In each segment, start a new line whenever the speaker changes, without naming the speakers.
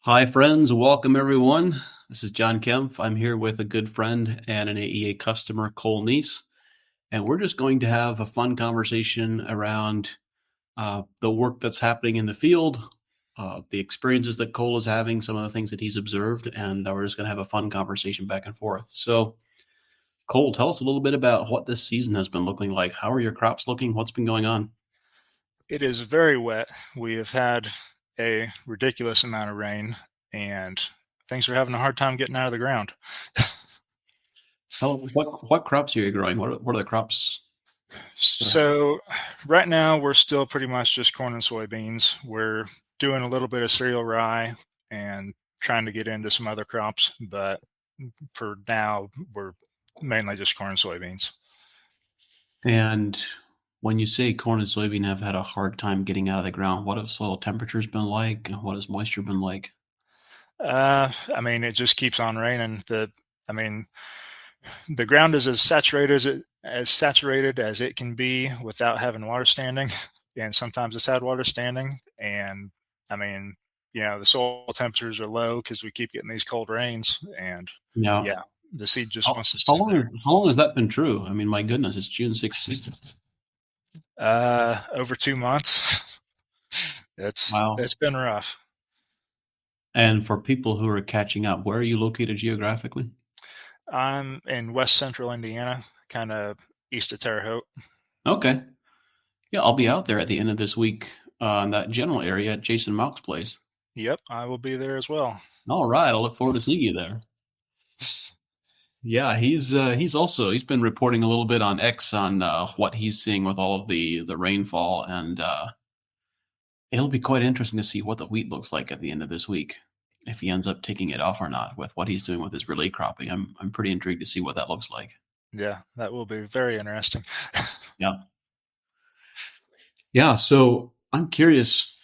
Hi, friends. Welcome, everyone. This is John Kempf. I'm here with a good friend and an AEA customer, Cole Neese, and we're just going to have a fun conversation around the work that's happening in the field, the experiences that Cole is having, some of the things that he's observed, and we're just going to have a fun conversation back and forth. So, Cole, tell us a little bit about what this season has been looking like. How are your crops looking? What's been going on?
It is very wet. We have had a ridiculous amount of rain, and things are having a hard time getting out of the ground.
What crops are you growing? What are the crops that are happening?
So, right now, we're still pretty much just corn and soybeans. We're doing a little bit of cereal rye and trying to get into some other crops, but for now, we're mainly just corn and soybeans.
And when you say corn and soybean have had a hard time getting out of the ground, what have soil temperatures been like? What has moisture been like?
It just keeps on raining. I mean, the ground is as saturated as it can be without having water standing, and sometimes it's had water standing. And I mean, the soil temperatures are low because we keep getting these cold rains, and
Yeah.
yeah, the seed just
How,
wants to
how
sit there.
long how long has that been true? I mean, my goodness, it's June 16th.
Over 2 months. it's
Wow.
it's been rough.
And for people who are catching up, where are you located geographically?
I'm in west central Indiana, kind of east of Terre Haute.
Okay. Yeah, I'll be out there at the end of this week in that general area at Jason Malk's place.
Yep, I will be there as well.
All right, I'll look forward to seeing you there. Yeah, he's been reporting a little bit on X on what he's seeing with all of the rainfall, and it'll be quite interesting to see what the wheat looks like at the end of this week, if he ends up taking it off or not with what he's doing with his relay cropping. I'm pretty intrigued to see what that looks like.
Yeah, that will be very interesting.
Yeah, yeah. So I'm curious.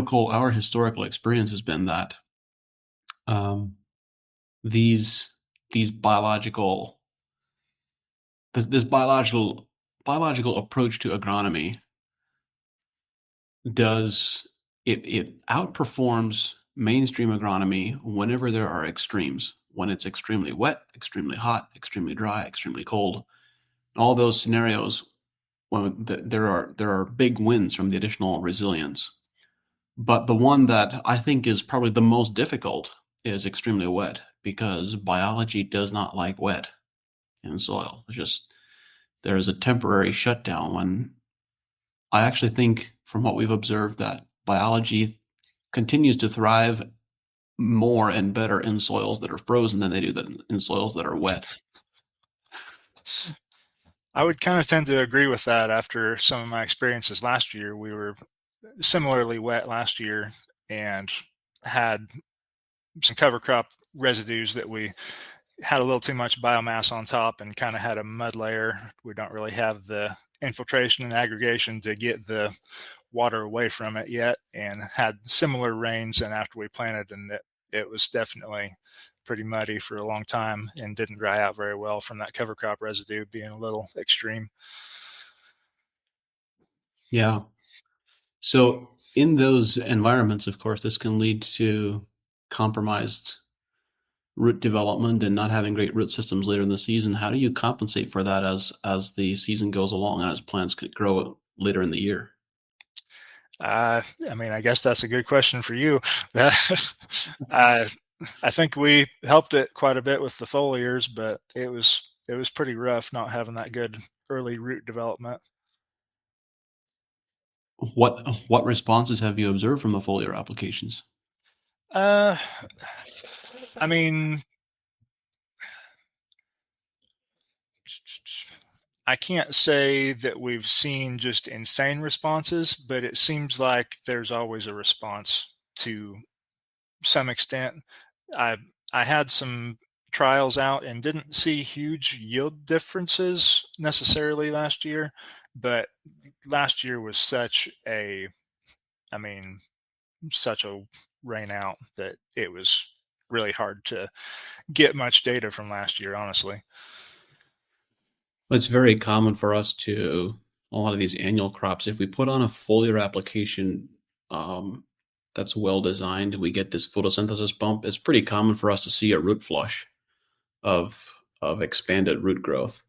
Cole, our historical experience has been that um, these these biological this biological approach to agronomy does it outperforms mainstream agronomy whenever there are extremes, when it's extremely wet, extremely hot, extremely dry, extremely cold. All those scenarios, when there are big wins from the additional resilience. But the one that I think is probably the most difficult is extremely wet, because biology does not like wet in soil. It's just there is a temporary shutdown when I actually think, from what we've observed, that biology continues to thrive more and better in soils that are frozen than they do in soils that are wet.
I would kind of tend to agree with that after some of my experiences last year. We were similarly wet last year and had some cover crop residues that we had a little too much biomass on top and kind of had a mud layer. We don't really have the infiltration and aggregation to get the water away from it yet, and had similar rains. And after we planted, and it was definitely pretty muddy for a long time and didn't dry out very well from that cover crop residue being a little extreme.
Yeah. So in those environments, of course, this can lead to compromised root development and not having great root systems later in the season. How do you compensate for that as the season goes along and as plants could grow later in the year?
Uh, I guess that's a good question for you. I I think we helped it quite a bit with the foliars, but it was pretty rough not having that good early root development.
What responses have you observed from the foliar applications?
Uh, I mean, I can't say that we've seen just insane responses, but it seems like there's always a response to some extent. I I had some trials out and didn't see huge yield differences necessarily last year, but last year was I mean, such a rain out that it was really hard to get much data from last year, honestly.
It's very common for us to, a lot of these annual crops, if we put on a foliar application, um, that's well designed, we get this photosynthesis bump. It's pretty common for us to see a root flush of expanded root growth.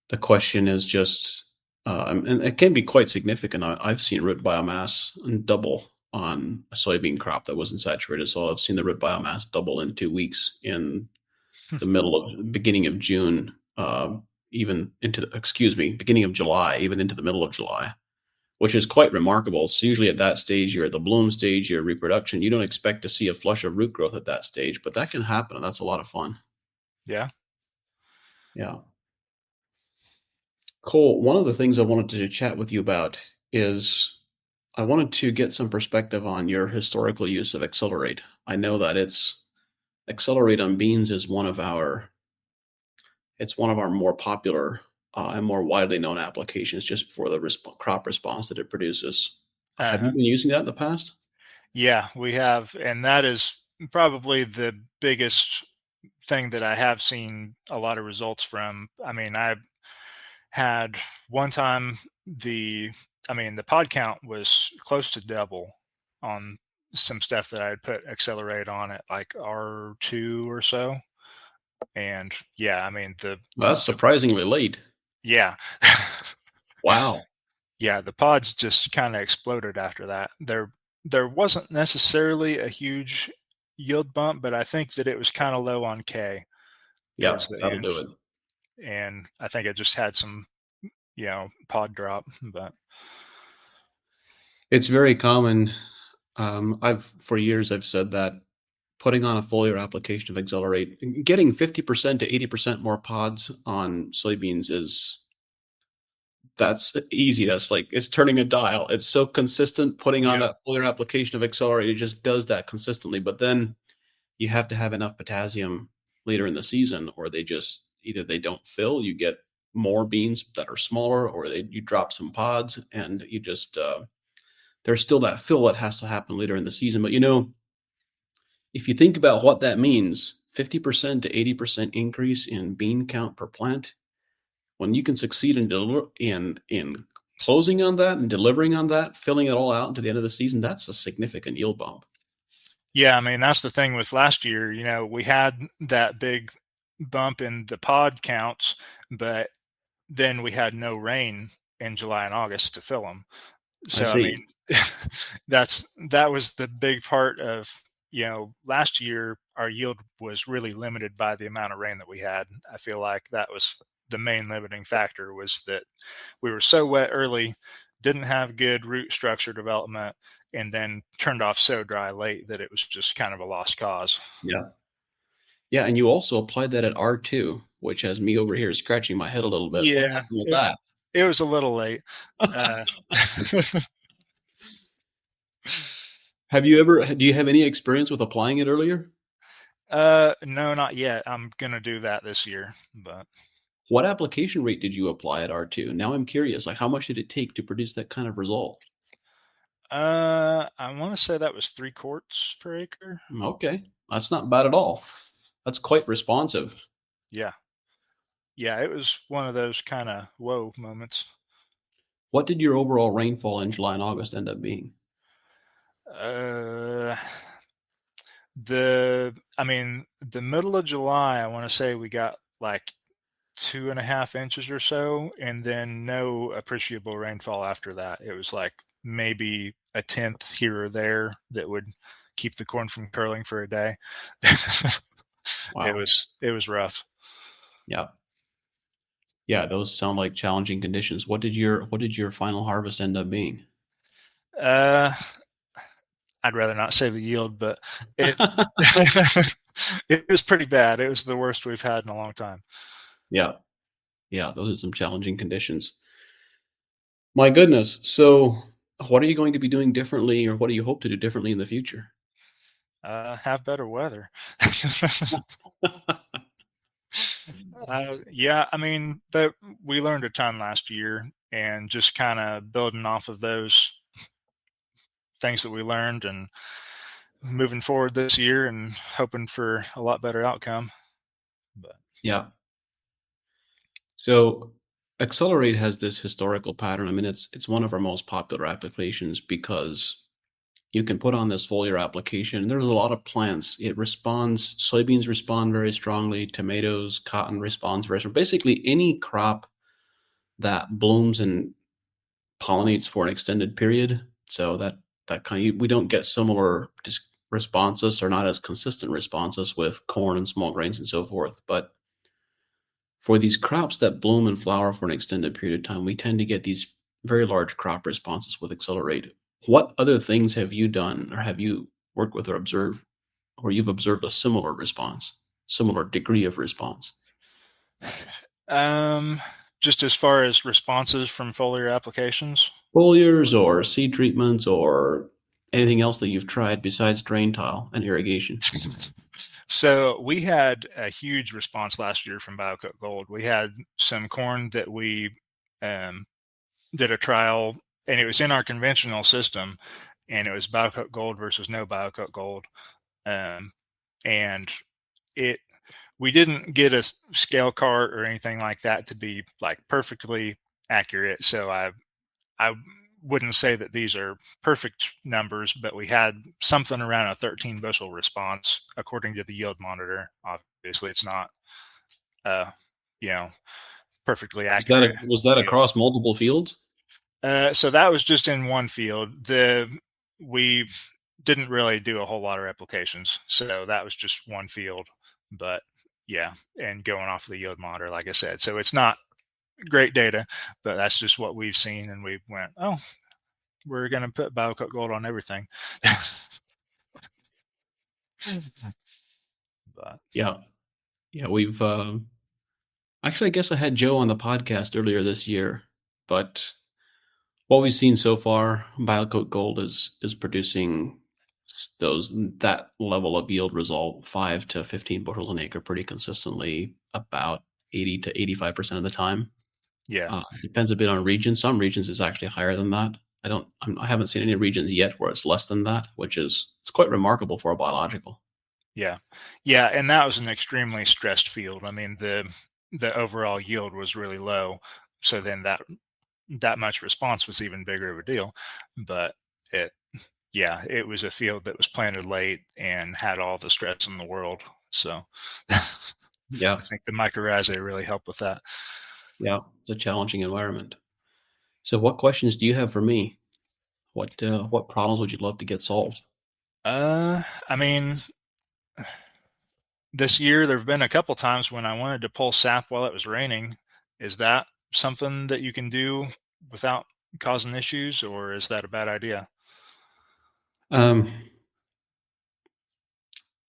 The question is just, and it can be quite significant. I've seen root biomass double on a soybean crop that was in saturated soil. I've seen the root biomass double in 2 weeks in the beginning of June, even into beginning of July, even into the middle of July, which is quite remarkable. So usually at that stage, you're at the bloom stage, your reproduction. You don't expect to see a flush of root growth at that stage, but that can happen, and that's a lot of fun.
Yeah.
Yeah. Cole, one of the things I wanted to chat with you about is I wanted to get some perspective on your historical use of Accelerate. I know that Accelerate on beans is one of our more popular and more widely known applications just for the crop response that it produces. Have you
Uh-huh.
been using that in the past?
Yeah, we have, and that is probably the biggest thing that I have seen a lot of results from. I mean, I had one time the pod count was close to double on some stuff that I had put Accelerate on at like R2 or so. And yeah, I mean
That's
the
surprisingly late.
yeah.
Wow.
Yeah, the pods just kind of exploded after that. There wasn't necessarily a huge yield bump, but I think that it was kind of low on K
Yeah,
towards the
that'll
end,
do it.
and I think it just had some, pod drop. But
It's very common. I've for years I've said that putting on a foliar application of Accelerate, getting 50% to 80% more pods on soybeans is that's easy. That's like it's turning a dial. It's so consistent. Putting on
yeah,
that foliar application of Accelerate, it just does that consistently. But then you have to have enough potassium later in the season, or they just either they don't fill. You get more beans that are smaller, or you drop some pods, and you just there's still that fill that has to happen later in the season. But if you think about what that means, 50% to 80% increase in bean count per plant, when you can succeed in closing on that and delivering on that, filling it all out to the end of the season, that's a significant yield bump.
yeah. I mean, that's the thing with last year. We had that big bump in the pod counts, but then we had no rain in July and August to fill them.
I
So I
see.
mean, that was the big part of last year our yield was really limited by the amount of rain that we had. I feel like that was the main limiting factor was that we were so wet early, didn't have good root structure development, and then turned off so dry late that it was just kind of a lost cause.
Yeah. Yeah. And you also applied that at R2, which has me over here scratching my head a little bit. What
Yeah,
happened with that?
it was a little late. Uh,
Do you have any experience with applying it earlier?
no, not yet. I'm gonna do that this year, but
What application rate did you apply at R2? Now I'm curious, like how much did it take to produce that kind of result?
I want to say that was 3 quarts per acre.
Okay, that's not bad at all. That's quite responsive.
Yeah, yeah, it was one of those kind of whoa moments.
What did your overall rainfall in July and August end up being?
Uh, I mean, the middle of July, I want to say we got like 2.5 inches or so, and then no appreciable rainfall after that. It was like maybe a tenth here or there that would keep the corn from curling for a day. it
Wow.
was it was rough.
Yeah. Yeah, those sound like challenging conditions. What did your final harvest end up being?
Uh, I'd rather not say the yield, but it it was pretty bad. It was the worst we've had in a long time.
Yeah. Yeah, those are some challenging conditions. My goodness. So, what are you going to be doing differently, or what do you hope to do differently in the future?
Have better weather. Yeah, I mean, we learned a ton last year, and just kind of building off of those things that we learned, and moving forward this year, and hoping for a lot better outcome. But
Yeah. So, Accelerate has this historical pattern. I mean, it's one of our most popular applications because you can put on this foliar application. There's a lot of plants. It responds, soybeans respond very strongly, tomatoes, cotton responds very strongly. Basically, any crop that blooms and pollinates for an extended period. So that kind of, we don't get similar responses or not as consistent responses with corn and small grains and so forth. But for these crops that bloom and flower for an extended period of time, we tend to get these very large crop responses with Accelerate. What other things have you done or have you worked with or observed where you've observed a similar response, similar degree of response?
Um, just as far as responses from foliar applications.
Foliars or seed treatments or anything else that you've tried besides drain tile and irrigation?
So we had a huge response last year from BioCoat Gold. We had some corn that we um, did a trial, and it was in our conventional system, and it was BioCoat Gold versus no BioCoat Gold, um, and it we didn't get a scale cart or anything like that to be like perfectly accurate. So I wouldn't say that these are perfect numbers, but we had something around a 13 bushel response according to the yield monitor. Obviously, it's not, uh, you know, perfectly accurate
Was that
yield.
across multiple fields?
So that was just in one field. We didn't really do a whole lot of replications, so that was just one field. But yeah, and going off the yield monitor, like I said, so it's not great data, but that's just what we've seen, and we went, oh, we're going to put BioCoat Gold on everything. But
Yeah. Yeah, we've actually I guess I had Joe on the podcast earlier this year, but what we've seen so far, BioCoat Gold is producing those that level of yield result, 5 to 15 bushels an acre, pretty consistently, about 80 to 85% of the time.
yeah,
Depends a bit on region. Some regions is actually higher than that. I haven't seen any regions yet where it's less than that, which is it's quite remarkable for a biological.
yeah, yeah, and that was an extremely stressed field. I mean, the overall yield was really low, so then that much response was even bigger of a deal. But it, yeah, it was a field that was planted late and had all the stress in the world. So I
Yeah,
think the mycorrhizae really helped with that.
yeah, it's a challenging environment. So, what questions do you have for me? What problems would you love to get solved?
I mean, this year there have been a couple times when I wanted to pull sap while it was raining. Is that something that you can do without causing issues, or is that a bad idea?
Um,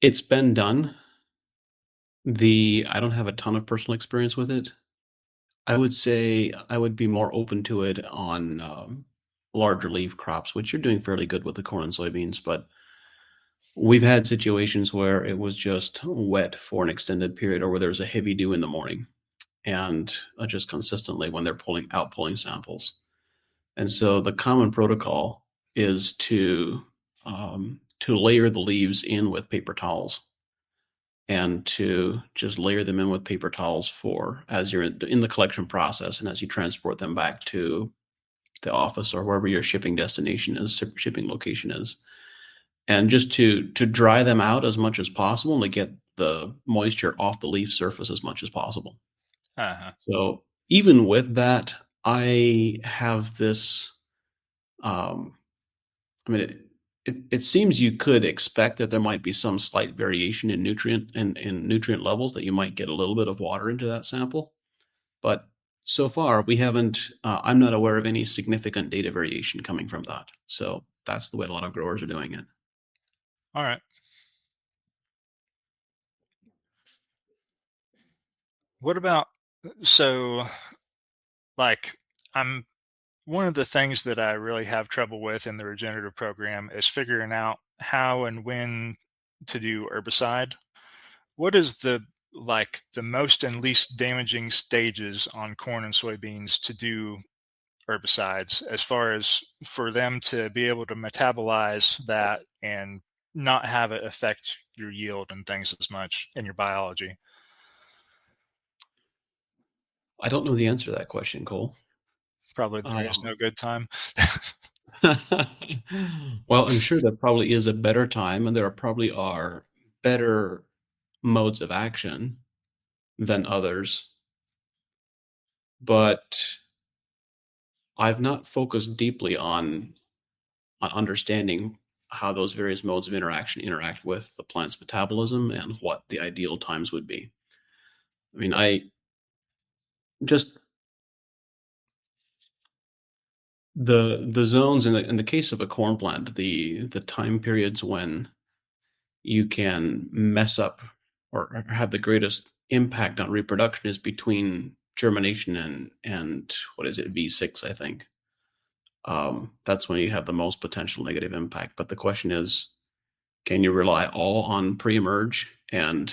it's been done. The I don't have a ton of personal experience with it. I would say I would be more open to it on larger leaf crops, which you're doing fairly good with the corn and soybeans. But we've had situations where it was just wet for an extended period, or where there was a heavy dew in the morning, and just consistently when they're pulling samples. And so the common protocol is to layer the leaves in with paper towels and to just layer them in with paper towels for as you're in the collection process and as you transport them back to the office or wherever your shipping destination is, shipping location is, and just to dry them out as much as possible and to get the moisture off the leaf surface as much as possible.
Uh-huh.
So even with that, I have this. Um, I mean, it seems you could expect that there might be some slight variation in nutrient levels that you might get a little bit of water into that sample, but so far we haven't. I'm not aware of any significant data variation coming from that. So that's the way a lot of growers are doing it.
All right. What about so like I'm one of the things that I really have trouble with in the regenerative program is figuring out how and when to do herbicide. What is the most and least damaging stages on corn and soybeans to do herbicides as far as for them to be able to metabolize that and not have it affect your yield and things as much in your biology?
I don't know the answer to that question, Cole.
Probably there is
Um,
no good time.
Well, I'm sure there probably is a better time, and there probably are better modes of action than others, but I've not focused deeply on understanding how those various modes of interaction interact with the plant's metabolism and what the ideal times would be. I mean, I just the zones in the case of a corn plant, the time periods when you can mess up or have the greatest impact on reproduction is between germination and what is it, V6, I think. That's when you have the most potential negative impact. But the question is, can you rely all on pre-emerge and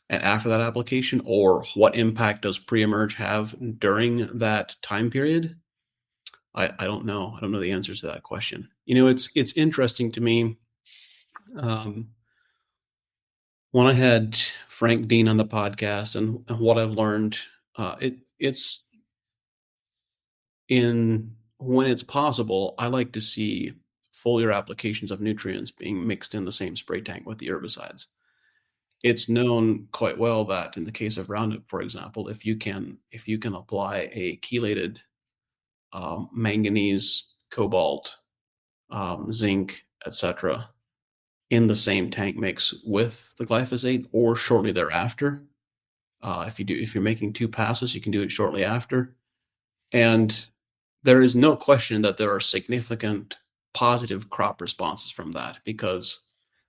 after that application, or what impact does pre-emerge have during that time period? I don't know. I don't know the answers to that question. It's interesting to me. Um, when I had Frank Dean on the podcast and what I've learned, it's in when it's possible, I like to see foliar applications of nutrients being mixed in the same spray tank with the herbicides. It's known quite well that in the case of Roundup, for example, if you can apply a chelated manganese, cobalt, zinc, etc., in the same tank mix with the glyphosate or shortly thereafter. If you're making two passes, you can do it shortly after. And there is no question that there are significant positive crop responses from that because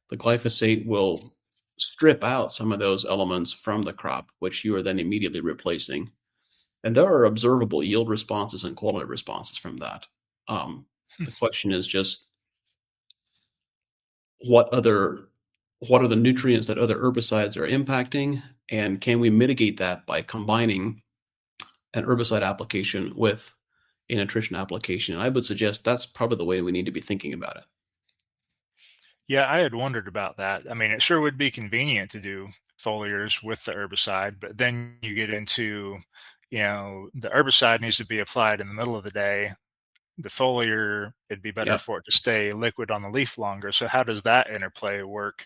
the glyphosate will strip out some of those elements from the crop, which you are then immediately replacing. And there are observable yield responses and quality responses from that. Um, the question is just what other what are the nutrients that other herbicides are impacting, and can we mitigate that by combining an herbicide application with a nutrition application? And I would suggest that's probably the way we need to be thinking about it.
Yeah, I had wondered about that. I mean, it sure would be convenient to do foliars with the herbicide, but then you get into, the herbicide needs to be applied in the middle of the day. The foliar, it'd be better
Yeah.
for it to stay liquid on the leaf longer. So how does that interplay work?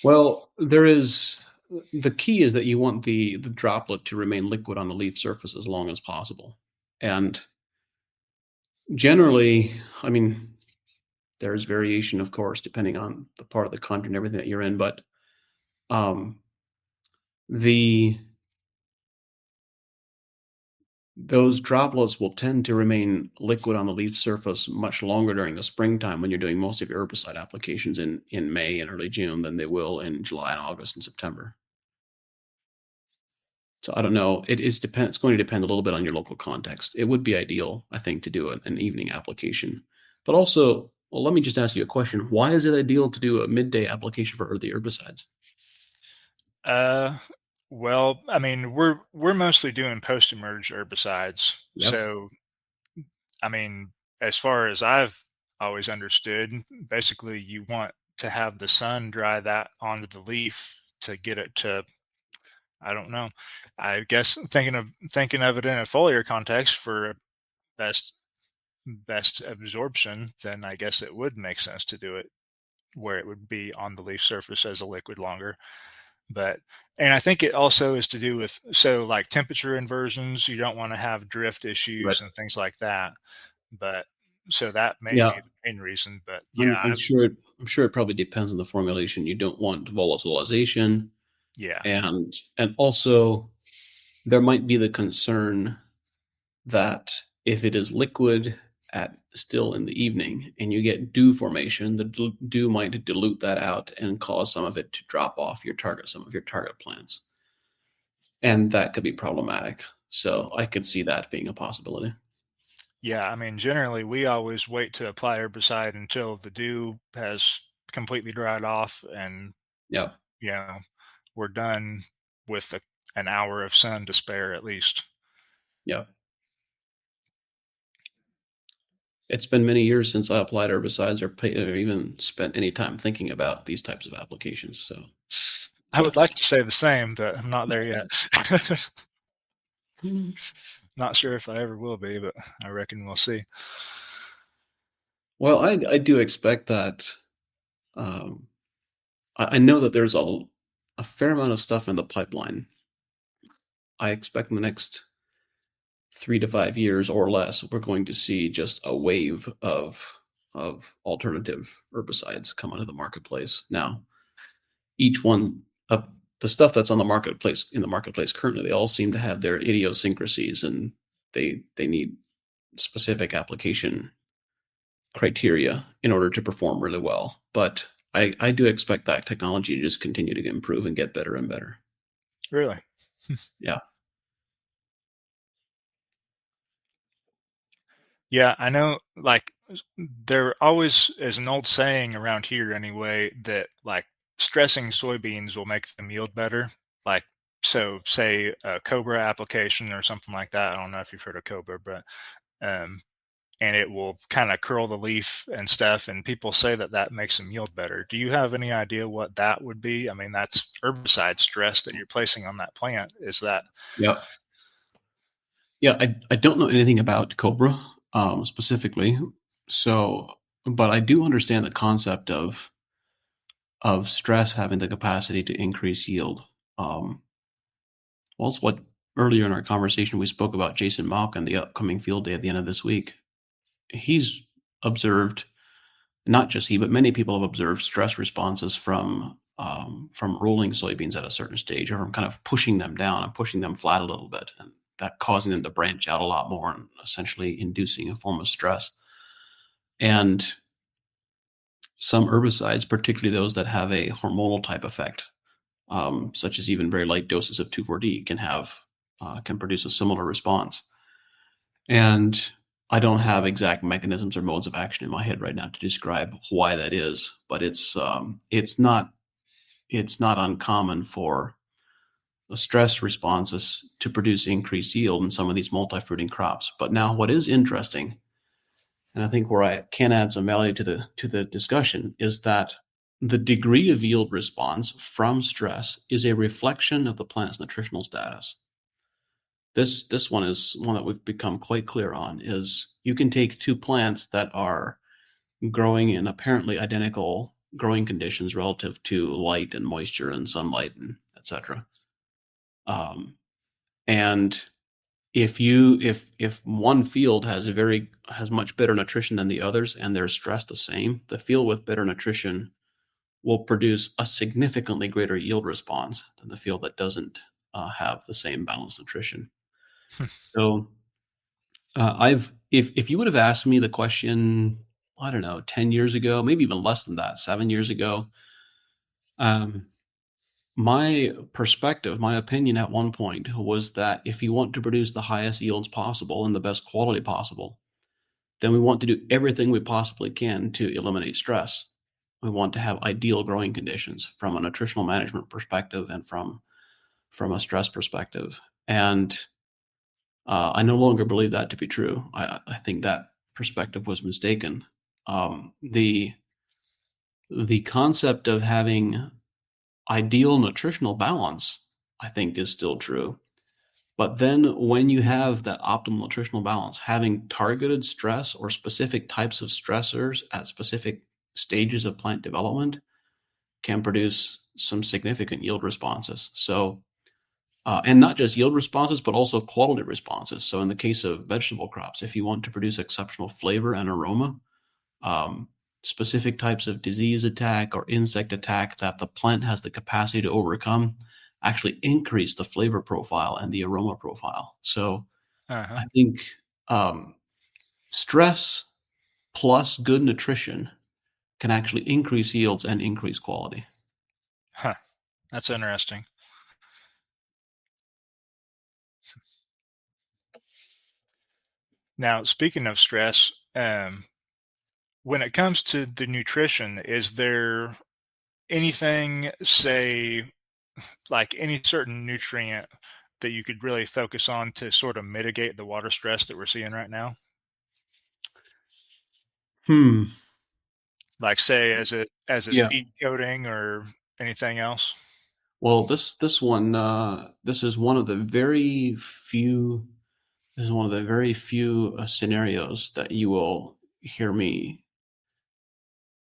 Well, the key is that you want the droplet to remain liquid on the leaf surface as long as possible. And generally, I mean, there's variation, of course, depending on the part of the country and everything that you're in, but um, the those droplets will tend to remain liquid on the leaf surface much longer during the springtime when you're doing most of your herbicide applications in May and early June than they will in July and August and September. So I don't know. It's going to depend a little bit on your local context. It would be ideal, I think, to do an evening application. But also, well, let me just ask you a question. Why is it ideal to do a midday application for the herbicides?
Uh, well, I mean, we're mostly doing post-emerge herbicides.
Yep.
So, I mean, as far as I've always understood, basically you want to have the sun dry that onto the leaf to get it to, I don't know. I guess thinking of it in a foliar context for best best absorption, then I guess it would make sense to do it where it would be on the leaf surface as a liquid longer. But and I think it also is to do with so like temperature inversions, you don't want to have drift
Right.
issues and things like that. But so that may
Yeah.
be the main reason. But
I'm,
yeah,
I'm sure it, I'm sure it probably depends on the formulation. You don't want volatilization,
yeah.
and also there might be the concern that if it is liquid at still in the evening and you get dew formation, the dew might dilute that out and cause some of it to drop off some of your target plants, and that could be problematic. So I could see that being a possibility.
Yeah, I mean, generally, we always wait to apply herbicide until the dew has completely dried off, and
Yeah,
you know, we're done with an hour of sun to spare at least.
yeah. It's been many years since I applied herbicides or even spent any time thinking about these types of applications. So,
I would like to say the same, but I'm not there yet. Not sure if I ever will be, but I reckon we'll see.
Well, I do expect that. Um, I know that there's a fair amount of stuff in the pipeline. I expect in the next 3 to 5 years or less, we're going to see just a wave of alternative herbicides come onto the marketplace. Now, each one of the stuff that's on the marketplace in the marketplace currently, they all seem to have their idiosyncrasies, and they need specific application criteria in order to perform really well. But I do expect that technology to just continue to improve and get better and better.
Really?
Yeah.
Yeah, I know, like, there always is an old saying around here anyway that, like, stressing soybeans will make them yield better. Like, so say a Cobra application or something like that. I don't know if you've heard of Cobra, but, um, and it will kind of curl the leaf and stuff. And people say that that makes them yield better. Do you have any idea what that would be? I mean, that's herbicide stress that you're placing on that plant. Is that,
Yeah. Yeah, I don't know anything about Cobra specifically, so but I do understand the concept of stress having the capacity to increase yield. Um, well, it's what earlier in our conversation we spoke about Jason Malk and the upcoming field day at the end of this week. He's observed, not just he, but many people have observed stress responses from rolling soybeans at a certain stage, or from kind of pushing them down and pushing them flat a little bit, and that causing them to branch out a lot more and essentially inducing a form of stress. And some herbicides, particularly those that have a hormonal type effect, such as even very light doses of 2,4-D, can produce a similar response. And I don't have exact mechanisms or modes of action in my head right now to describe why that is, but it's not uncommon for the stress responses to produce increased yield in some of these multi-fruiting crops. But now, what is interesting, and I think where I can add some value to the discussion, is that the degree of yield response from stress is a reflection of the plant's nutritional status. This one is one that we've become quite clear on. Is you can take two plants that are growing in apparently identical growing conditions relative to light and moisture and sunlight and etc. Um, and if one field has much better nutrition than the others and they're stressed the same, the field with better nutrition will produce a significantly greater yield response than the field that doesn't have the same balanced nutrition. So I've if you would have asked me the question, I don't know, 10 years ago, maybe even less than that, 7 years ago, um, my perspective, my opinion at one point was that if you want to produce the highest yields possible and the best quality possible, then we want to do everything we possibly can to eliminate stress. We want to have ideal growing conditions from a nutritional management perspective and from a stress perspective. And I no longer believe that to be true. I think that perspective was mistaken. The concept of having ideal nutritional balance, I think, is still true. But then when you have that optimal nutritional balance, having targeted stress or specific types of stressors at specific stages of plant development can produce some significant yield responses. So, and not just yield responses, but also quality responses. So, in the case of vegetable crops, if you want to produce exceptional flavor and aroma, um, specific types of disease attack or insect attack that the plant has the capacity to overcome actually increase the flavor profile and the aroma profile. So
uh-huh.
I think um, stress plus good nutrition can actually increase yields and increase quality.
Huh. That's interesting. Now, speaking of stress, when it comes to the nutrition, is there anything, say, like any certain nutrient that you could really focus on to sort of mitigate the water stress that we're seeing right now?
Hmm.
Like, say, as a
Yeah.
seed coating or anything else?
Well, this is one of the very few. This is one of the very few scenarios that you will hear me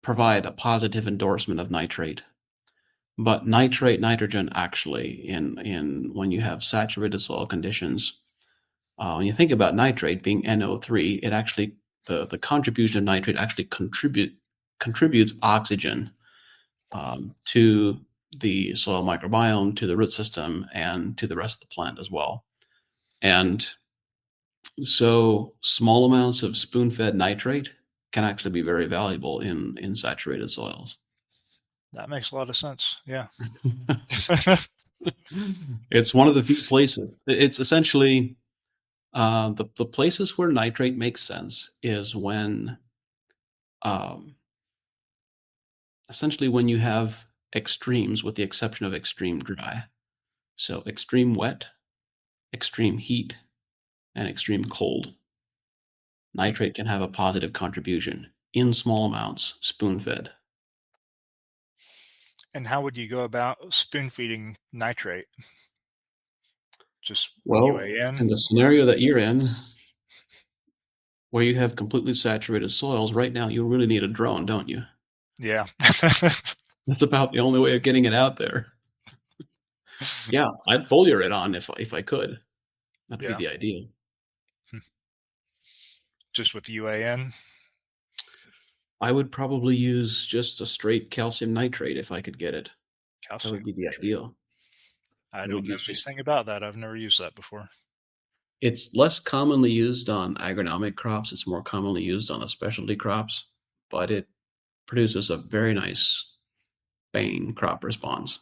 provide a positive endorsement of nitrate. But nitrate nitrogen actually in when you have saturated soil conditions, when you think about nitrate being NO3, it actually the contribution of nitrate actually contributes oxygen to the soil microbiome, to the root system, and to the rest of the plant as well. And so small amounts of spoon-fed nitrate can actually be very valuable in saturated soils.
That makes a lot of sense. Yeah.
It's one of the few places. It's essentially the places where nitrate makes sense is when um, essentially when you have extremes, with the exception of extreme dry. So extreme wet, extreme heat, and extreme cold. Nitrate can have a positive contribution in small amounts, spoon fed.
And how would you go about spoon feeding nitrate? Just
Well,
UAN?
in the scenario that you're in, where you have completely saturated soils, right now you really need a drone, don't you?
Yeah.
That's about the only way of getting it out there. Yeah, I'd foliar it on if I could. That'd be
Yeah.
the ideal.
Just with UAN?
I would probably use just a straight calcium nitrate if I could get it. That
Calcium
would be the
nitrate.
ideal.
I
I would
don't know
use just
anything about that. I've never used that before.
it's less commonly used on agronomic crops. It's more commonly used on the specialty crops, but it produces a very nice bane crop response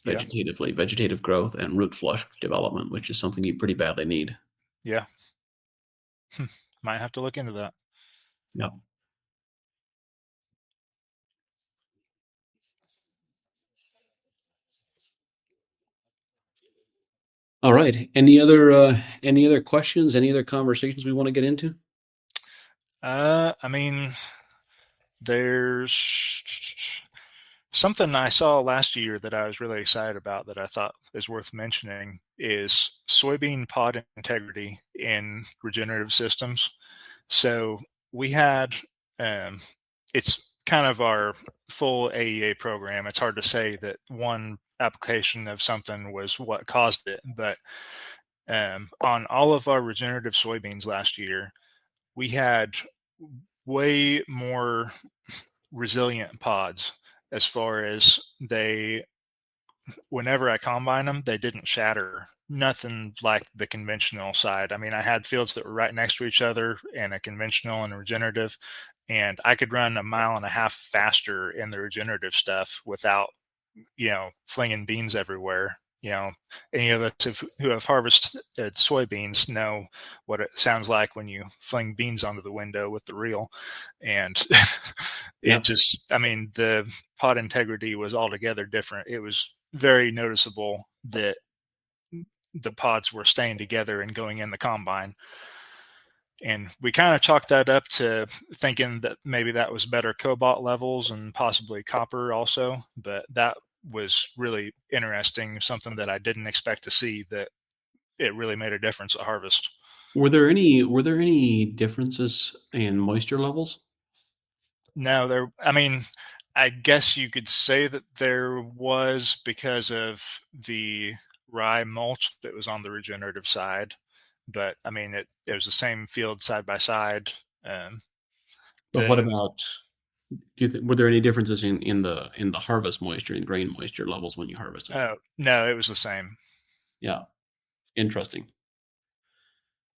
Yeah.
vegetatively, vegetative growth and root flush development, which is something you pretty badly need.
Yeah. Might have to look into that.
Yeah. All right. Any other questions? Any other conversations we want to get into?
I mean, there's something I saw last year that I was really excited about that I thought is worth mentioning is soybean pod integrity in regenerative systems. So we had, um, it's kind of our full AEA program. It's hard to say that one application of something was what caused it, but on all of our regenerative soybeans last year, we had way more resilient pods as far as they, whenever I combine them, they didn't shatter. Nothing like the conventional side. I mean, I had fields that were right next to each other and a conventional and a regenerative, and I could run a mile and a half faster in the regenerative stuff without, flinging beans everywhere. Any of us who have harvested soybeans know what it sounds like when you fling beans onto the window with the reel. And
Yeah.
I mean, the pod integrity was altogether different. It was very noticeable that the pods were staying together and going in the combine. And we kind of chalked that up to thinking that maybe that was better cobalt levels and possibly copper also. But that was really interesting, something that I didn't expect to see, that it really made a difference at harvest.
Were there any differences in moisture levels?
No, I mean, I guess you could say that there was because of the rye mulch that was on the regenerative side. But I mean, it was the same field side by side. Um,
But what
the
about were there any differences in the harvest moisture and grain moisture levels when you harvested?
Oh, no, it was the same.
Yeah, interesting.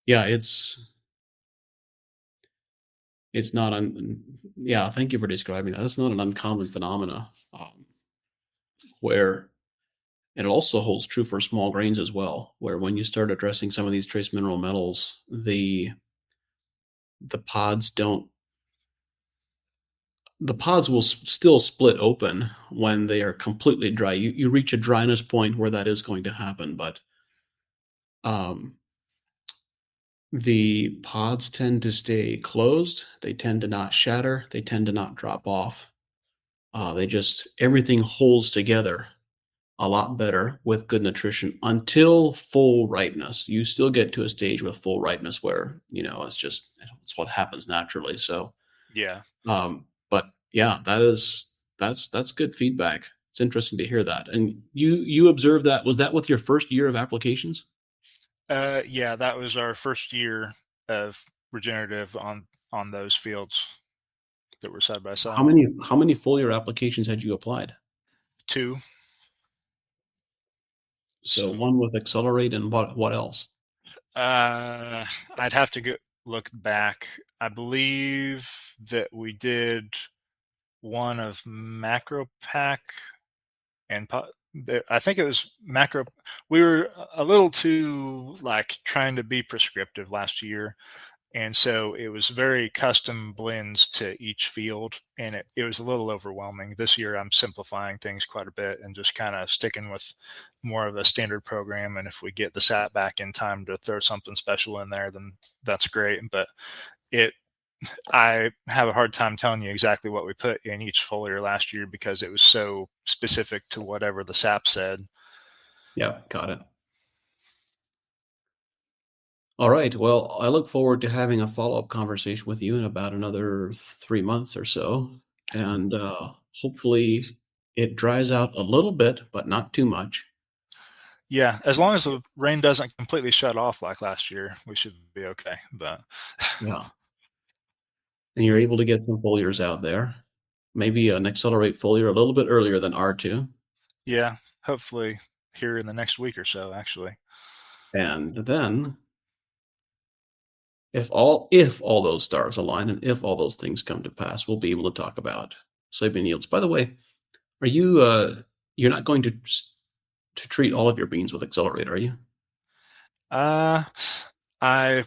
Yeah, it's not yeah. Thank you for describing that. That's not an uncommon phenomena, where and it also holds true for small grains as well. Where when you start addressing some of these trace mineral metals, the pods don't the pods will still split open when they are completely dry. You reach a dryness point where that is going to happen, but um, the pods tend to stay closed. They tend to not shatter. They tend to not drop off. They just everything holds together a lot better with good nutrition until full ripeness. You still get to a stage with full ripeness where, it's what happens naturally. So,
Yeah.
but yeah, that's good feedback. It's interesting to hear that. And you observed that, was that with your first year of applications?
Yeah, that was our first year of regenerative on those fields that were side by
How
side.
many full year applications had you applied?
Two.
So
So
one with Accelerate and what else?
uh, I'd have to look back. I believe that we did one of macro pack and I think it was macro. We were a little too like trying to be prescriptive last year, and so it was very custom blends to each field, and it was a little overwhelming. This year I'm simplifying things quite a bit and just kind of sticking with more of a standard program, and if we get the sat back in time to throw something special in there, then that's great. But it I have a hard time telling you exactly what we put in each foliar last year because it was so specific to whatever the sap said.
Yeah, got it. All right. Well, I look forward to having a follow-up conversation with you in about another 3 months or so. And hopefully it dries out a little bit, but not too much.
Yeah, as long as the rain doesn't completely shut off like last year, we should be okay. But
Yeah. And you're able to get some foliars out there. Maybe an accelerate foliar a little bit earlier than R2.
yeah, hopefully here in the next week or so, actually.
And then if all those stars align and if all those things come to pass, we'll be able to talk about soybean yields. By the way, are you're not going to treat all of your beans with Accelerate, are you?
Uh, I,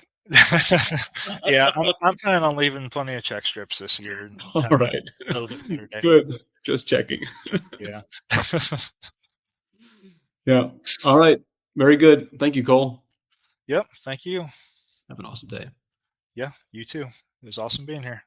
yeah, I'm planning on leaving plenty of check strips this year and
All
having
right.
a little bit better day.
Good. Just checking.
Yeah.
Yeah. All right. Very good. Thank you, Cole.
Yep. Thank you.
Have an awesome day.
Yeah, you too. It was awesome being here.